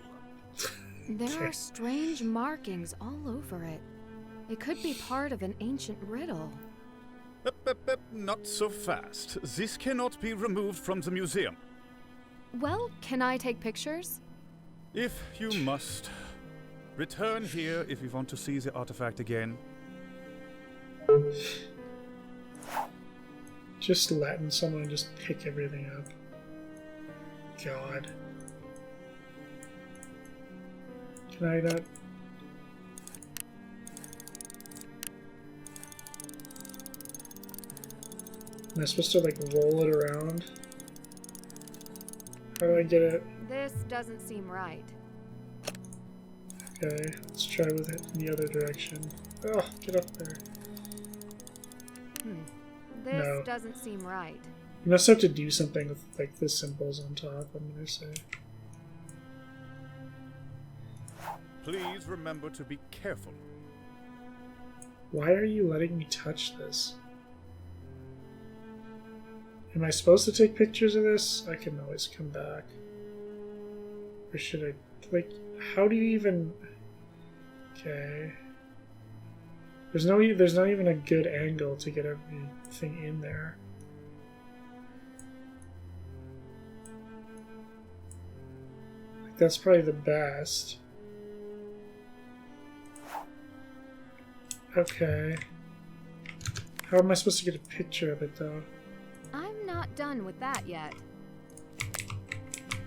S2: There are strange markings all over it. It could be part of an ancient riddle.
S6: Not so fast. This cannot be removed from the museum.
S2: Well, can I take pictures?
S6: If you must. Return here if you want to see the artifact again.
S1: Just letting someone just pick everything up. God. Can I not... Am I supposed to, like, roll it around? How do I get it?
S2: This doesn't seem right.
S1: Okay, let's try with it in the other direction. Oh, get up there.
S2: This
S1: No.
S2: doesn't seem right.
S1: You must have to do something with, like, the symbols on top, I'm gonna say.
S6: Please remember to be careful.
S1: Why are you letting me touch this? Am I supposed to take pictures of this? I can always come back. Or should I, like, how do you even... Okay. There's not even a good angle to get everything in there. Like, that's probably the best. Okay. How am I supposed to get a picture of it, though?
S2: I'm not done with that yet.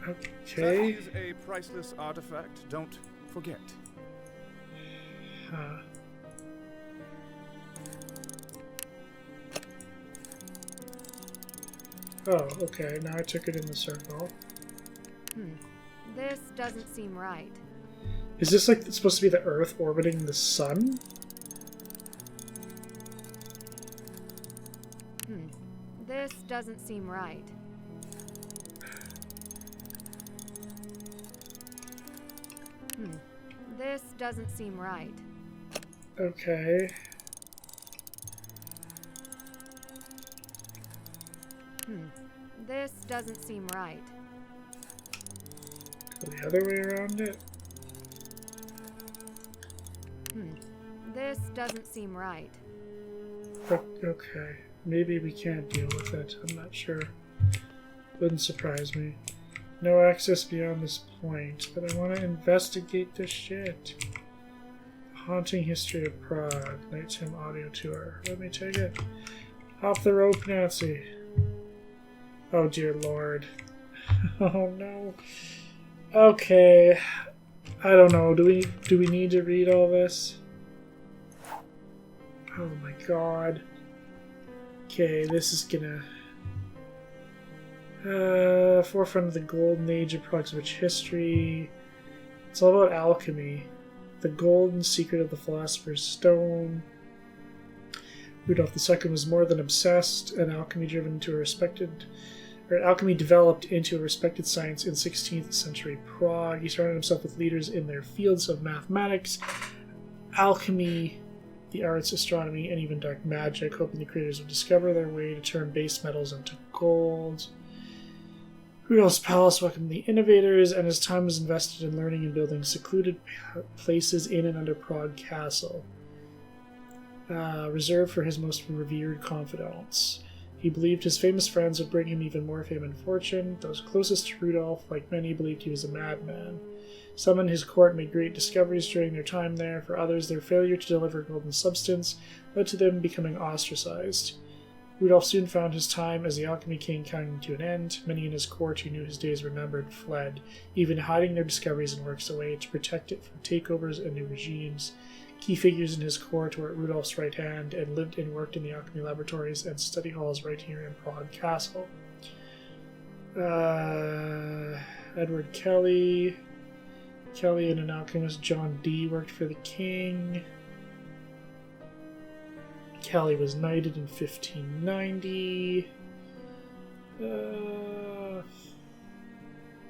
S1: Okay.
S6: That is a priceless artifact. Don't forget.
S1: Huh. Oh, okay. Now I took it in the circle.
S2: This doesn't seem right.
S1: Is this like it's supposed to be the Earth orbiting the Sun?
S2: This doesn't seem right. This doesn't seem right.
S1: Okay.
S2: This doesn't seem right.
S1: Go the other way around it?
S2: This doesn't seem right.
S1: Okay. Maybe we can't deal with it. I'm not sure. Wouldn't surprise me. No access beyond this point, but I want to investigate this shit. Haunting History of Prague. Nighttime audio tour. Let me take it. Off the rope, Nancy. Oh dear lord. Oh no. Okay. I don't know. Do we need to read all this? Oh my god. Okay, this is gonna... forefront of the Golden Age of Prague's rich history. It's all about alchemy. The golden secret of the Philosopher's Stone. Rudolf II was more than obsessed, and alchemy developed into a respected science in 16th century Prague. He surrounded himself with leaders in their fields of mathematics, alchemy, the arts, astronomy, and even dark magic, hoping the creators would discover their way to turn base metals into gold. Rudolf's palace welcomed the innovators, and his time was invested in learning and building secluded places in and under Prague Castle, reserved for his most revered confidants. He believed his famous friends would bring him even more fame and fortune. Those closest to Rudolf, like many, believed he was a madman. Some in his court made great discoveries during their time there. For others, their failure to deliver golden substance led to them becoming ostracized. Rudolf soon found his time as the alchemy king coming to an end. Many in his court who knew his days were numbered fled, even hiding their discoveries and works away to protect it from takeovers and new regimes. Key figures in his court were at Rudolf's right hand and lived and worked in the alchemy laboratories and study halls right here in Prague Castle. Edward Kelly and an alchemist, John Dee, worked for the king. Kelly was knighted in 1590.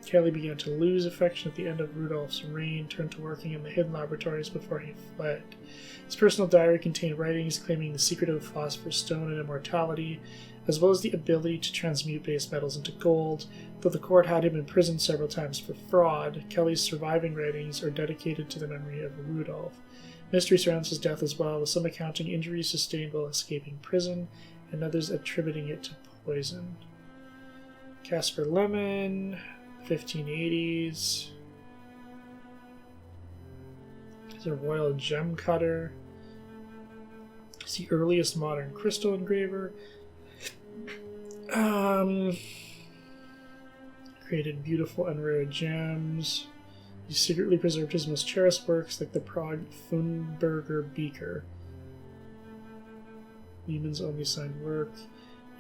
S1: Kelly began to lose affection at the end of Rudolph's reign, turned to working in the hidden laboratories before he fled. His personal diary contained writings claiming the secret of the Philosopher's Stone and immortality, as well as the ability to transmute base metals into gold. Though the court had him imprisoned several times for fraud, Kelly's surviving writings are dedicated to the memory of Rudolph. Mystery surrounds his death as well, with some accounting injuries sustained while escaping prison, and others attributing it to poison. Casper Lemon, 1580s. There's a royal gem cutter. It's the earliest modern crystal engraver. Created beautiful and rare gems. He secretly preserved his most cherished works, like the Prague Thunberger beaker. Newman's only signed work.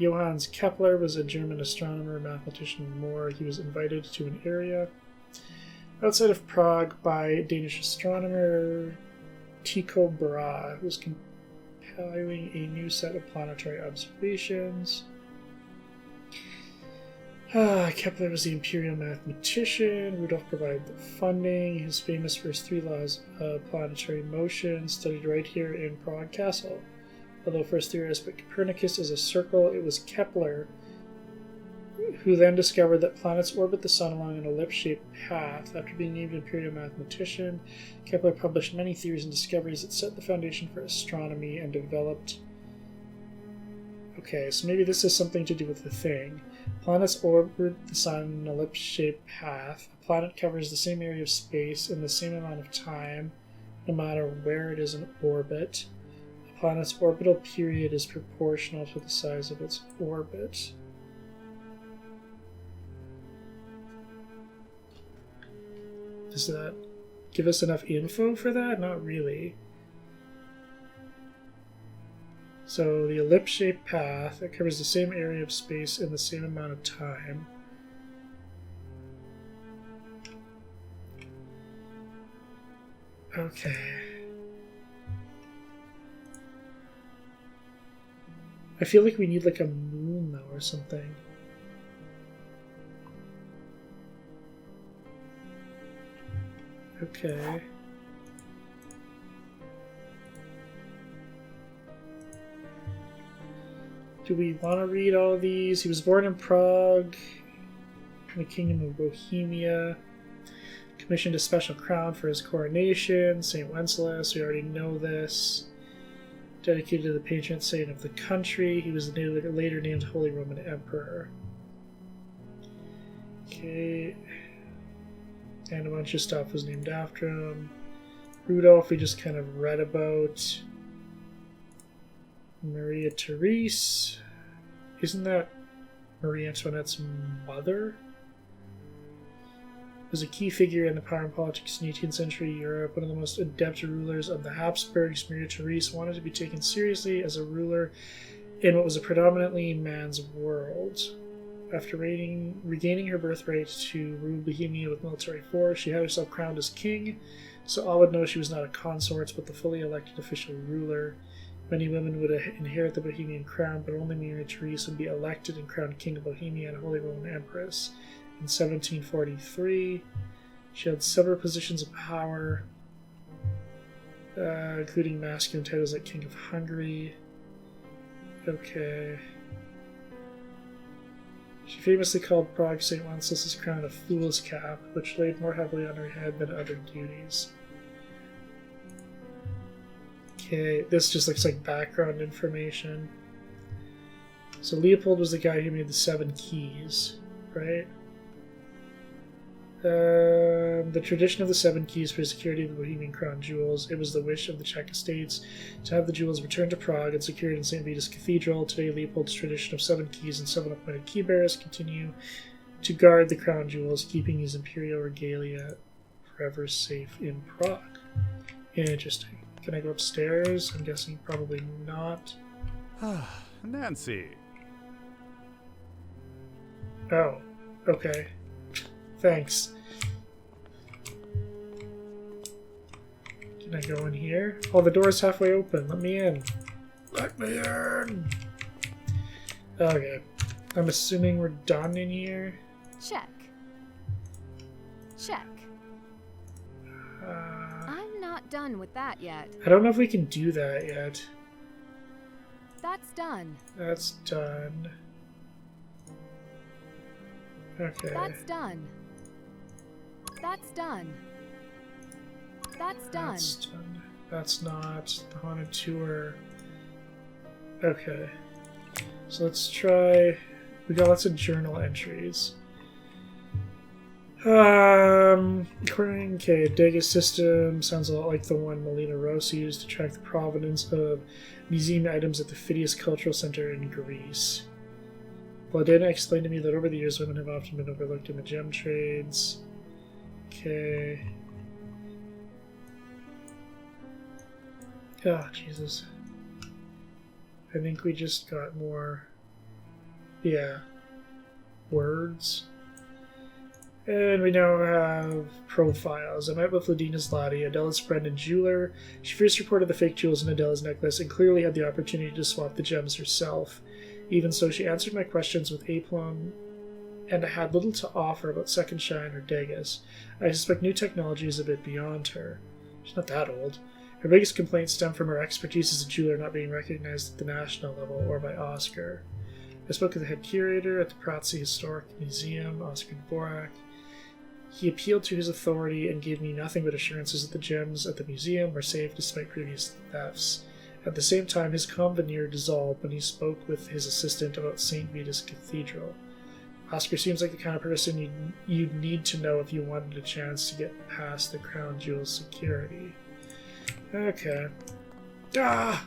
S1: Johannes Kepler was a German astronomer, mathematician, and more. He was invited to an area outside of Prague by Danish astronomer Tycho Brahe, who was compiling a new set of planetary observations. Kepler was the imperial mathematician. Rudolph provided the funding. His famous first 3 laws of planetary motion studied right here in Prague Castle. Although first theorized by Copernicus as a circle, it was Kepler who then discovered that planets orbit the sun along an ellipse-shaped path. After being named imperial mathematician, Kepler published many theories and discoveries that set the foundation for astronomy and developed... Okay, so maybe this has something to do with the thing. Planets orbit the sun in an ellipse-shaped path. A planet covers the same area of space in the same amount of time, no matter where it is in orbit. A planet's orbital period is proportional to the size of its orbit. Does that give us enough info for that? Not really. So the ellipse-shaped path that covers the same area of space in the same amount of time. Okay. I feel like we need like a moon though or something. Okay. Do we want to read all these? He was born in Prague, in the Kingdom of Bohemia. Commissioned a special crown for his coronation. St. Wenceslas, we already know this. Dedicated to the patron saint of the country. He was later named Holy Roman Emperor. Okay. And a bunch of stuff was named after him. Rudolph, we just kind of read about. Maria Therese. Isn't that Marie Antoinette's mother? Was a key figure in the power and politics in 18th century Europe, one of the most adept rulers of the Habsburgs. Maria Therese wanted to be taken seriously as a ruler in what was a predominantly man's world. After regaining her birthright to rule Bohemia with military force, she had herself crowned as king, so all would know she was not a consort, but the fully elected official ruler. Many women would inherit the Bohemian crown, but only Maria Therese would be elected and crowned King of Bohemia and Holy Roman Empress. In 1743, she held several positions of power, including masculine titles like King of Hungary. Okay. She famously called Prague St. Wenceslas' crown a fool's cap, which laid more heavily on her head than other duties. Okay, this just looks like background information. So Leopold was the guy who made the 7 keys, right? The tradition of the 7 keys for security of the Bohemian Crown Jewels. It was the wish of the Czech estates to have the jewels returned to Prague and secured in St. Vitus Cathedral. Today, Leopold's tradition of 7 keys and 7 appointed key bearers continue to guard the crown jewels, keeping these imperial regalia forever safe in Prague. Interesting. Can I go upstairs? I'm guessing probably not.
S6: Nancy.
S1: Oh, okay. Thanks. Can I go in here? Oh, the door's halfway open. Let me in. Let me in. Okay. I'm assuming we're done in here.
S2: Check. Check. I'm not done with that yet.
S1: I don't know if we can do that yet.
S2: That's done.
S1: That's done. Okay.
S2: That's done. That's done. That's done.
S1: That's done. That's not the haunted tour. Okay. So let's try. We got lots of journal entries. Okay, Dega system sounds a lot like the one Melina Rossi used to track the provenance of museum items at the Phidias Cultural Center in Greece. Vladena explained to me that over the years women have often been overlooked in the gem trades. Okay. Oh, Jesus. I think we just got more... Yeah. Words. And we now have profiles. I met with Ladina's Lottie, Adela's friend and jeweler. She first reported the fake jewels in Adela's necklace and clearly had the opportunity to swap the gems herself. Even so, she answered my questions with aplomb and had little to offer about Second Shine or Degas. I suspect new technology is a bit beyond her. She's not that old. Her biggest complaints stem from her expertise as a jeweler not being recognized at the national level or by Oscar. I spoke with the head curator at the Pratsy Historic Museum, Oscar Dvorak. He appealed to his authority and gave me nothing but assurances that the gems at the museum were safe despite previous thefts. At the same time, his calm veneer dissolved when he spoke with his assistant about St. Vitus Cathedral. Oscar seems like the kind of person you'd need to know if you wanted a chance to get past the Crown Jewels security. Okay. Ah!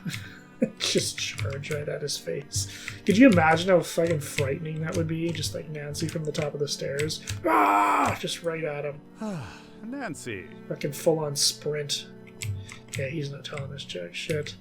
S1: Just charge right at his face. Could you imagine how fucking frightening that would be? Just like Nancy from the top of the stairs. Ah! Just right at him.
S6: Nancy.
S1: Fucking full-on sprint. Yeah, he's not telling us jack shit.